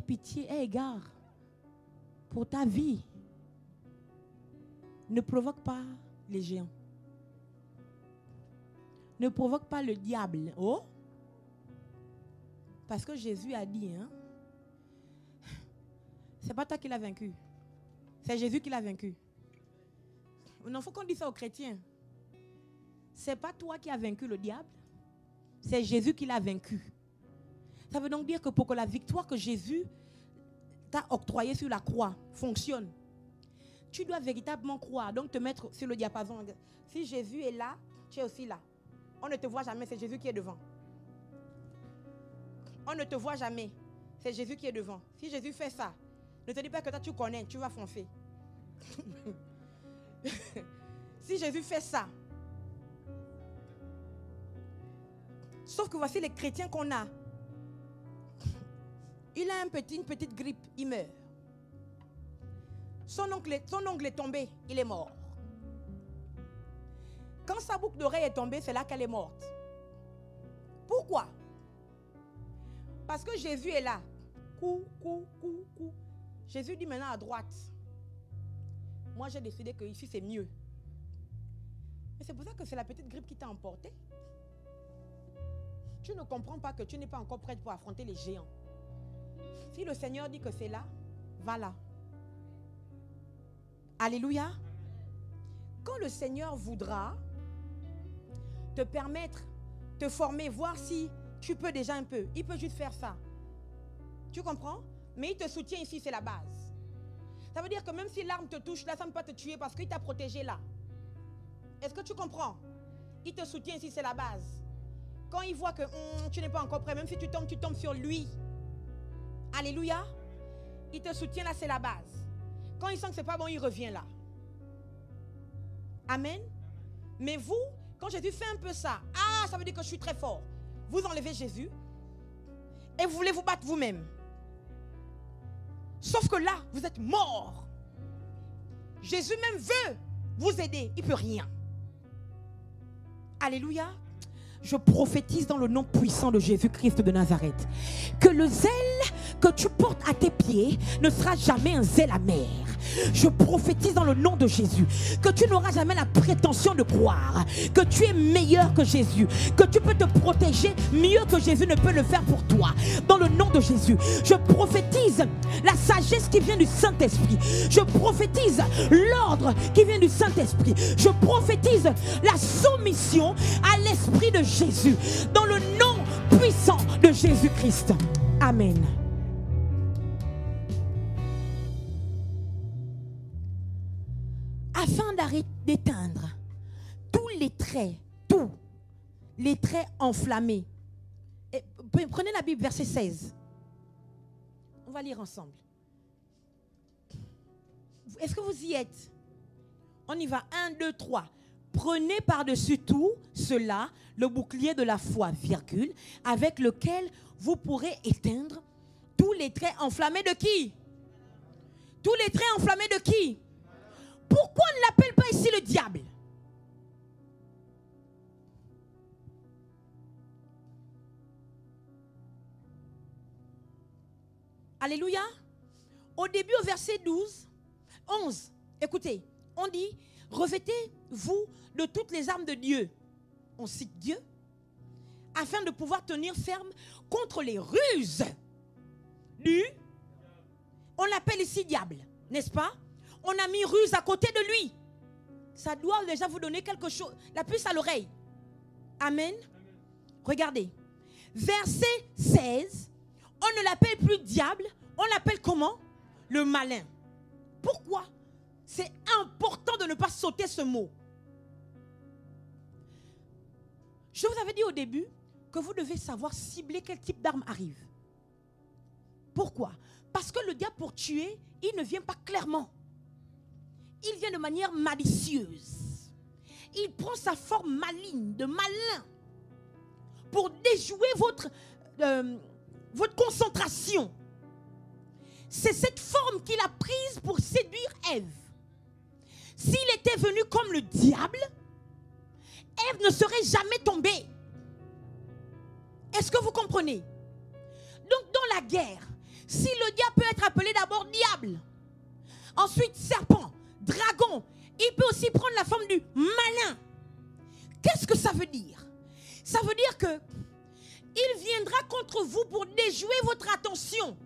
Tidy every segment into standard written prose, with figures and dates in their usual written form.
pitié, aie égard pour ta vie. Ne provoque pas les géants. Ne provoque pas le diable. Oh! Parce que Jésus a dit, hein, c'est pas toi qui l'as vaincu. C'est Jésus qui l'a vaincu. Non, il faut qu'on dise ça aux chrétiens. C'est pas toi qui as vaincu le diable. C'est Jésus qui l'a vaincu. Ça veut donc dire que pour que la victoire que Jésus t'a octroyée sur la croix fonctionne, tu dois véritablement croire, donc te mettre sur le diapason. Si Jésus est là, tu es aussi là. On ne te voit jamais, c'est Jésus qui est devant. On ne te voit jamais, c'est Jésus qui est devant. Si Jésus fait ça, ne te dis pas que toi tu connais, tu vas foncer. Si Jésus fait ça, sauf que voici les chrétiens qu'on a. Il a une petite grippe, il meurt. Son ongle est tombé, il est mort. Quand sa boucle d'oreille est tombée, c'est là qu'elle est morte. Pourquoi? Parce que Jésus est là. Cou. Jésus dit maintenant à droite. Moi, j'ai décidé que ici c'est mieux. Et c'est pour ça que c'est la petite grippe qui t'a emporté. Tu ne comprends pas que tu n'es pas encore prête pour affronter les géants. Si le Seigneur dit que c'est là, va là. Alléluia. Quand le Seigneur voudra te permettre, te former, voir si tu peux déjà un peu, il peut juste faire ça. Tu comprends? Mais il te soutient ici, c'est la base. Ça veut dire que même si l'arme te touche là, ça ne peut pas te tuer parce qu'il t'a protégé là. Est-ce que tu comprends? Il te soutient ici, c'est la base. Quand il voit que tu n'es pas encore prêt, même si tu tombes sur lui. Alléluia. Il te soutient là, c'est la base. Quand il sent que c'est pas bon, il revient là. Amen. Mais vous, quand Jésus fait un peu ça, ça veut dire que je suis très fort. Vous enlevez Jésus et vous voulez vous battre vous-même. Sauf que là, vous êtes mort. Jésus même veut vous aider. Il ne peut rien. Alléluia. Je prophétise dans le nom puissant de Jésus-Christ de Nazareth que le zèle que tu portes à tes pieds ne sera jamais un zèle amer. Je prophétise dans le nom de Jésus que tu n'auras jamais la prétention de croire que tu es meilleur que Jésus, que tu peux te protéger mieux que Jésus ne peut le faire pour toi. Dans le nom de Jésus, je prophétise la sagesse qui vient du Saint-Esprit. Je prophétise l'ordre qui vient du Saint-Esprit. Je prophétise la soumission à l'Esprit de Jésus dans le nom puissant de Jésus-Christ. Amen. Afin d'éteindre tous les traits enflammés. Et prenez la Bible, verset 16. On va lire ensemble. Est-ce que vous y êtes? On y va. 1, 2, 3. Prenez par-dessus tout cela le bouclier de la foi, virgule, avec lequel vous pourrez éteindre tous les traits enflammés de qui? Tous les traits enflammés de qui? Pourquoi on ne l'appelle pas ici le diable? Alléluia. Au début, au verset 11, écoutez, on dit, revêtez-vous de toutes les armes de Dieu. On cite Dieu, afin de pouvoir tenir ferme contre les ruses on l'appelle ici diable, n'est-ce pas? On a mis ruse à côté de lui. Ça doit déjà vous donner quelque chose, la puce à l'oreille. Amen. Regardez. Verset 16. On ne l'appelle plus diable. On l'appelle comment? Le malin. Pourquoi? C'est important de ne pas sauter ce mot. Je vous avais dit au début que vous devez savoir cibler quel type d'arme arrive. Pourquoi? Parce que le diable, pour tuer, il ne vient pas clairement. Il vient de manière malicieuse. Il prend sa forme maligne, de malin, pour déjouer votre concentration. C'est cette forme qu'il a prise pour séduire Ève. S'il était venu comme le diable, Ève ne serait jamais tombée. Est-ce que vous comprenez? Donc dans la guerre, Si le diable peut être appelé d'abord diable, ensuite serpent, dragon, il peut aussi prendre la forme du malin. Qu'est-ce que ça veut dire? Ça veut dire que il viendra contre vous pour déjouer votre attention.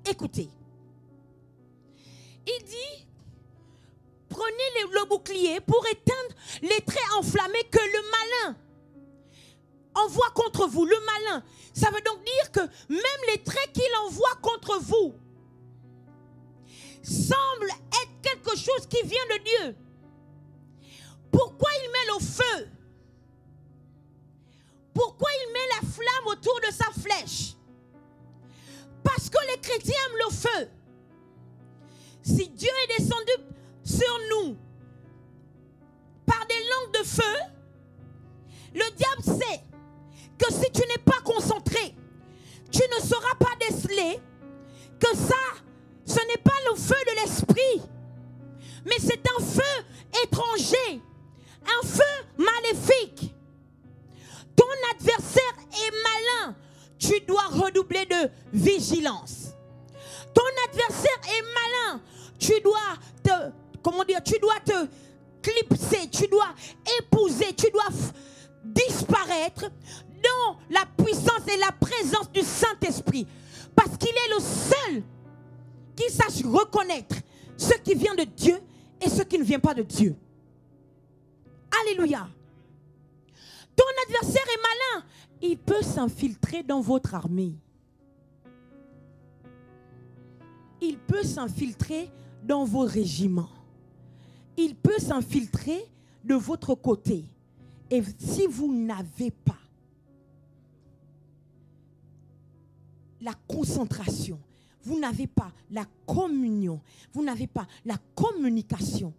Écoutez. Il dit, prenez le bouclier pour éteindre les traits enflammés que le malin envoie contre vous. Le malin, ça veut donc dire que même les traits qu'il envoie contre vous semblent être quelque chose qui vient de Dieu. Pourquoi il met le feu? Pourquoi il met la flamme autour de sa flèche? Parce que les chrétiens aiment le feu. Si Dieu est descendu sur nous par des langues de feu, le diable sait que si tu n'es pas concentré, tu ne sauras pas déceler que ça, ce n'est pas le feu de l'esprit, mais c'est un feu étranger, un feu maléfique. Ton adversaire est malin, tu dois redoubler de vigilance. Ton adversaire est malin, tu dois te clipser, tu dois épouser, tu dois disparaître dans la puissance et la présence du Saint-Esprit. Parce qu'il est le seul qui sache reconnaître ce qui vient de Dieu et ce qui ne vient pas de Dieu. Alléluia. Ton adversaire est malin. Il peut s'infiltrer dans votre armée. Il peut s'infiltrer dans vos régiments. Il peut s'infiltrer de votre côté. Et si vous n'avez pas la concentration, vous n'avez pas la communion, vous n'avez pas la communication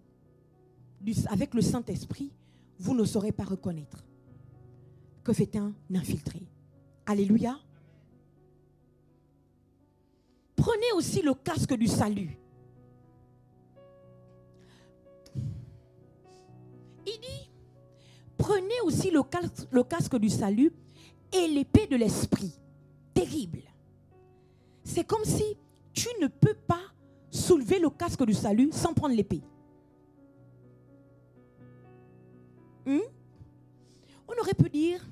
avec le Saint-Esprit, vous ne saurez pas reconnaître que c'est un infiltré. Alléluia. Prenez aussi le casque du salut. Il dit, prenez aussi le casque du salut et l'épée de l'esprit. Terrible. C'est comme si tu ne peux pas soulever le casque du salut sans prendre l'épée. On aurait pu dire,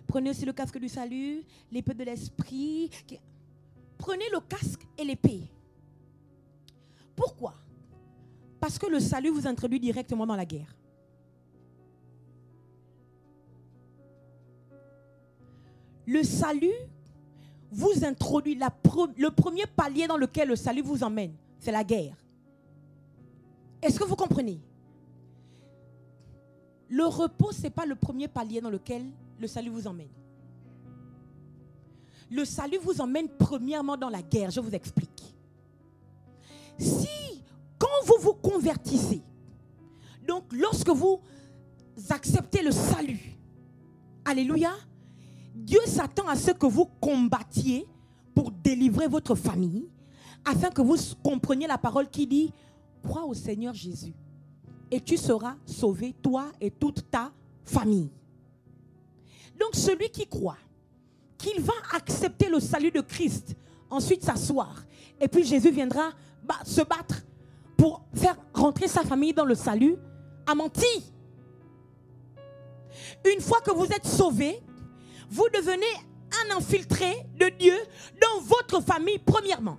prenez aussi le casque du salut, l'épée de l'esprit. Prenez le casque et l'épée. Pourquoi? Parce que le salut vous introduit directement dans la guerre. Le salut vous introduit, le premier palier dans lequel le salut vous emmène, c'est la guerre. Est-ce que vous comprenez? Le repos, ce n'est pas le premier palier dans lequel le salut vous emmène. Le salut vous emmène premièrement dans la guerre. Je vous explique. Quand vous vous convertissez, donc lorsque vous acceptez le salut, alléluia, Dieu s'attend à ce que vous combattiez pour délivrer votre famille, afin que vous compreniez la parole qui dit, crois au Seigneur Jésus, et tu seras sauvé, toi et toute ta famille. Donc celui qui croit qu'il va accepter le salut de Christ, ensuite s'asseoir, et puis Jésus viendra se battre pour faire rentrer sa famille dans le salut, a menti. Une fois que vous êtes sauvé, vous devenez un infiltré de Dieu dans votre famille premièrement.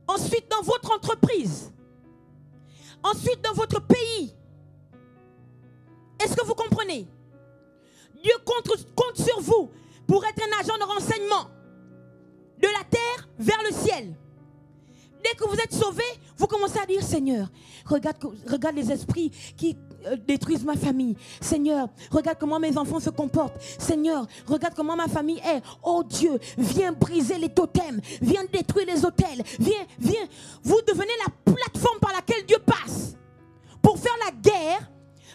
Ensuite dans votre entreprise. Ensuite dans votre pays. Est-ce que vous comprenez? Dieu compte sur vous pour être un agent de renseignement de la terre vers le ciel. Dès que vous êtes sauvé, vous commencez à dire, Seigneur, regarde les esprits qui détruisent ma famille. Seigneur, regarde comment mes enfants se comportent. Seigneur, regarde comment ma famille est. Oh Dieu, viens briser les totems. Viens détruire les autels. Viens. Vous devenez la plateforme par laquelle Dieu passe pour faire la guerre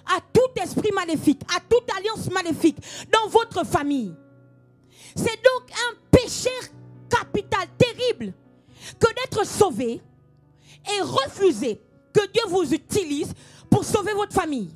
à tout esprit maléfique, à toute alliance maléfique dans votre famille. C'est donc un péché capital, terrible, que d'être sauvé et refuser que Dieu vous utilise pour sauver votre famille.